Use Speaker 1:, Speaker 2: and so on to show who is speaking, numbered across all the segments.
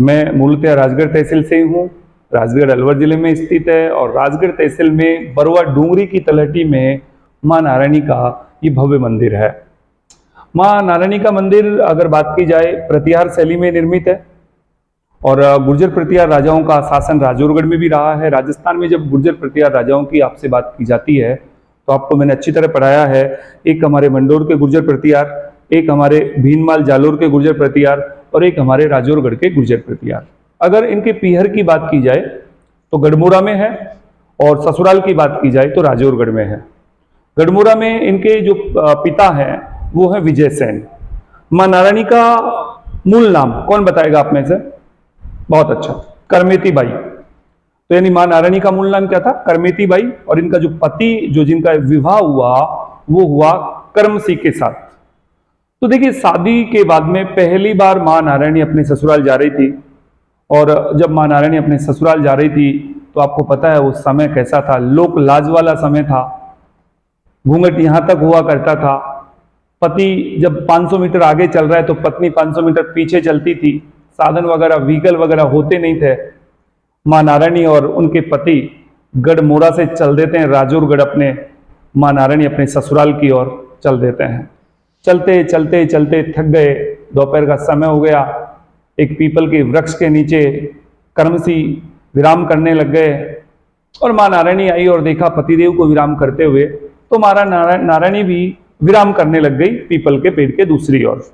Speaker 1: मैं मूलतः राजगढ़ तहसील से ही हूँ। राजगढ़ अलवर जिले में स्थित है और राजगढ़ तहसील में बरुआ डूंगरी की तलहटी में माँ नारायणी का ये भव्य मंदिर है। माँ नारायणी का मंदिर अगर बात की जाए प्रतिहार शैली में निर्मित है और गुर्जर प्रतिहार राजाओं का शासन राजौरगढ़ में भी रहा है। राजस्थान में जब गुर्जर प्रतिहार राजाओं की आपसे बात की जाती है तो आपको मैंने अच्छी तरह पढ़ाया है। एक हमारे मंडोर के गुर्जर प्रतिहार, एक हमारे भीनमाल जालोर के गुर्जर प्रतिहार और एक हमारे राजौरगढ़ के गुर्जर प्रतिहार। अगर इनके पीहर की बात की जाए तो गढ़मुरा में है और ससुराल की बात की जाए तो राजौरगढ़ में है। गढ़मुरा में इनके जो पिता हैं वो है विजय सेन। माँ नारायणी का मूल नाम कौन बताएगा आप में से? बहुत अच्छा, करमेती बाई। तो यानी माँ नारायणी का मूल नाम क्या था? करमेती बाई। और इनका जो पति जो जिनका विवाह हुआ वो हुआ कर्मसी के साथ। तो देखिए शादी के बाद में पहली बार माँ नारायणी अपने ससुराल जा रही थी और जब माँ नारायणी अपने ससुराल जा रही थी तो आपको पता है वो समय कैसा था, लोक लाज वाला समय था। घूंघट यहां तक हुआ करता था। पति जब 500 मीटर आगे चल रहा है तो पत्नी 500 मीटर पीछे चलती थी। साधन वगैरह व्हीकल वगैरह होते नहीं थे। माँ नारायणी और उनके पति गढ़मुरा से चल देते हैं राजौरगढ़, अपने माँ नारायणी अपने ससुराल की ओर चल देते हैं। चलते चलते चलते थक गए, दोपहर का समय हो गया। एक पीपल के वृक्ष के नीचे कर्मसी विराम करने लग गए और माँ नारायणी आई और देखा पतिदेव को विराम करते हुए, तो माँ नारायणी भी विराम करने लग गई पीपल के पेड़ के दूसरी ओर।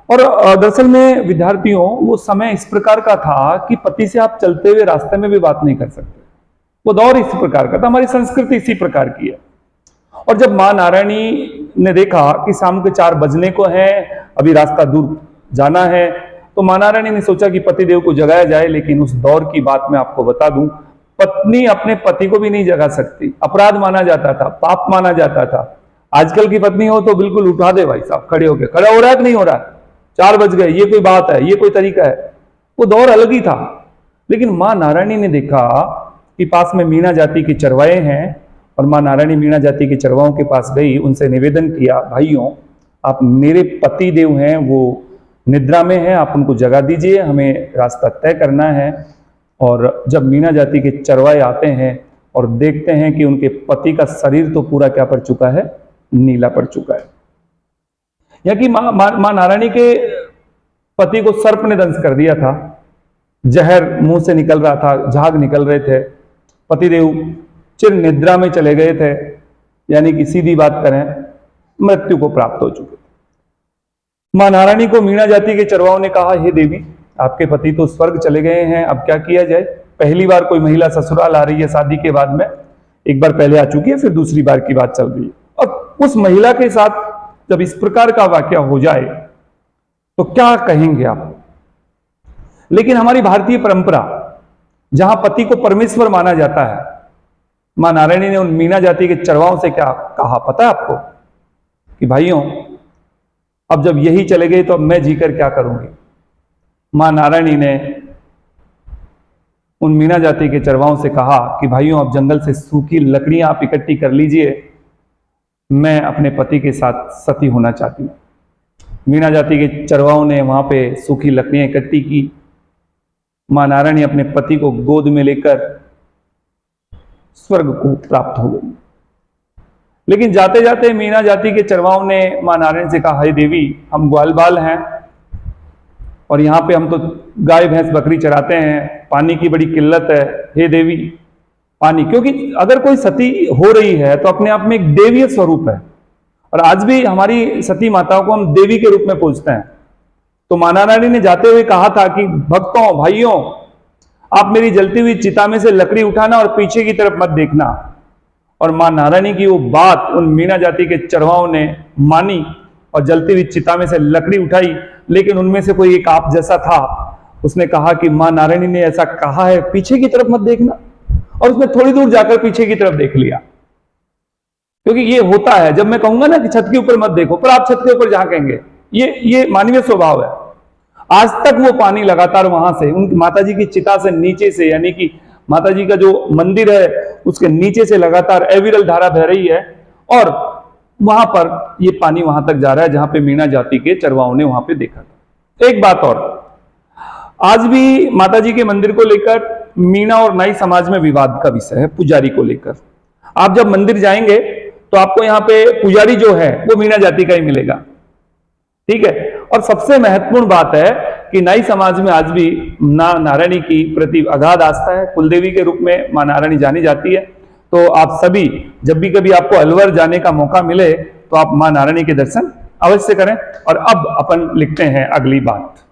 Speaker 1: और दरअसल में विद्यार्थियों वो समय इस प्रकार का था कि पति से आप चलते हुए रास्ते में भी बात नहीं कर सकते। वो दौर इसी प्रकार का था, हमारी संस्कृति इसी प्रकार की है। और जब माँ नारायणी ने देखा कि शाम के 4 बजने को है, अभी रास्ता दूर जाना है, तो माँ नारायणी ने सोचा कि पतिदेव को जगाया जाए। लेकिन उस दौर की बात मैं आपको बता दूं, पत्नी अपने पति को भी नहीं जगा सकती, अपराध माना जाता था, पाप माना जाता था। आजकल की पत्नी हो तो बिल्कुल उठा दे भाई साहब, खड़े होके, खड़ा हो रहा है कि नहीं हो रहा है, 4 बज गए, ये कोई बात है, ये कोई तरीका है? वो दौर अलग ही था। लेकिन माँ नारायणी ने देखा कि पास में मीणा जाति के चरवाहे हैं और माँ नारायणी मीणा जाति के चरवाहों के पास गई, उनसे निवेदन किया, भाइयों आप मेरे पति देव हैं, वो निद्रा में है, आप उनको जगा दीजिए, हमें रास्ता तय करना है। और जब मीणा जाति के चरवाहे आते हैं और देखते हैं कि उनके पति का शरीर तो पूरा क्या पड़ चुका है, नीला पड़ चुका है। या कि माँ नारायणी के पति को सर्प ने दंश कर दिया था, जहर मुंह से निकल रहा था, झाग निकल रहे थे, पतिदेव चिर निद्रा में चले गए थे, यानी कि सीधी बात करें मृत्यु को प्राप्त हो चुके। माँ नारायणी को मीणा जाति के चरवाहों ने कहा, हे देवी आपके पति तो स्वर्ग चले गए हैं, अब क्या किया जाए? पहली बार कोई महिला ससुराल आ रही है शादी के बाद में, एक बार पहले आ चुकी है, फिर दूसरी बार की बात चल रही है। और उस महिला के साथ जब इस प्रकार का वाकया हो जाए तो क्या कहेंगे आप? लेकिन हमारी भारतीय परंपरा जहां पति को परमेश्वर माना जाता है, माँ नारायणी ने उन मीणा जाति के चरवाहों से क्या कहा पता है आपको? कि भाइयों अब जब यही चले गए तो अब मैं जीकर क्या करूंगी? माँ नारायणी ने उन मीणा जाति के चरवाहों से कहा कि भाइयों अब जंगल से सूखी लकड़ियां आप इकट्ठी कर लीजिए, मैं अपने पति के साथ सती होना चाहती हूँ। मीणा जाति के चरवाहों ने वहां पे सूखी लकड़ियां इकट्ठी की। माँ नारायणी अपने पति को गोद में लेकर स्वर्ग को प्राप्त हो गई। लेकिन जाते जाते मीणा जाति के चरवाहों ने माँ नारायणी से कहा, हे देवी हम ग्वाल बाल हैं और यहाँ पे हम तो गाय भैंस बकरी चराते हैं, पानी की बड़ी किल्लत है, हे देवी पानी। क्योंकि अगर कोई सती हो रही है तो अपने आप में एक देवीय स्वरूप है और आज भी हमारी सती माताओं को हम देवी के रूप में पूजते हैं। तो माँ नारायणी ने जाते हुए कहा था कि भक्तों भाइयों आप मेरी जलती हुई चिता में से लकड़ी उठाना और पीछे की तरफ मत देखना। और माँ नारायणी की वो बात उन मीणा जाति के चरवाहों ने मानी और जलती हुई चिता में से लकड़ी उठाई। लेकिन उनमें से कोई एक आप जैसा था, उसने कहा कि माँ नारायणी ने ऐसा कहा है पीछे की तरफ मत देखना, और उसने थोड़ी दूर जाकर पीछे की तरफ देख लिया। क्योंकि ये होता है जब मैं कहूंगा ना कि छत के ऊपर मत देखो, पर आप छत के ऊपर झांकेंगे, ये मानवीय स्वभाव है। आज तक वो पानी लगातार वहां से उनकी माताजी की चिता से नीचे से, यानी कि माताजी का जो मंदिर है उसके नीचे से लगातार अविरल धारा बह रही है और वहां पर ये पानी वहां तक जा रहा है जहां पे मीणा जाति के चरवाहों ने वहां पे देखा था। एक बात और, आज भी माता जी के मंदिर को लेकर मीणा और नाई समाज में विवाद का विषय है, पुजारी को लेकर। आप जब मंदिर जाएंगे तो आपको यहाँ पे पुजारी जो है वो मीणा जाति का ही मिलेगा, ठीक है। और सबसे महत्वपूर्ण बात है कि नाई समाज में आज भी मां नारायणी की प्रति अगाध आस्था है। कुलदेवी के रूप में मां नारायणी जानी जाती है। तो आप सभी जब भी कभी आपको अलवर जाने का मौका मिले तो आप मां नारायणी के दर्शन अवश्य करें। और अब अपन लिखते हैं अगली बात।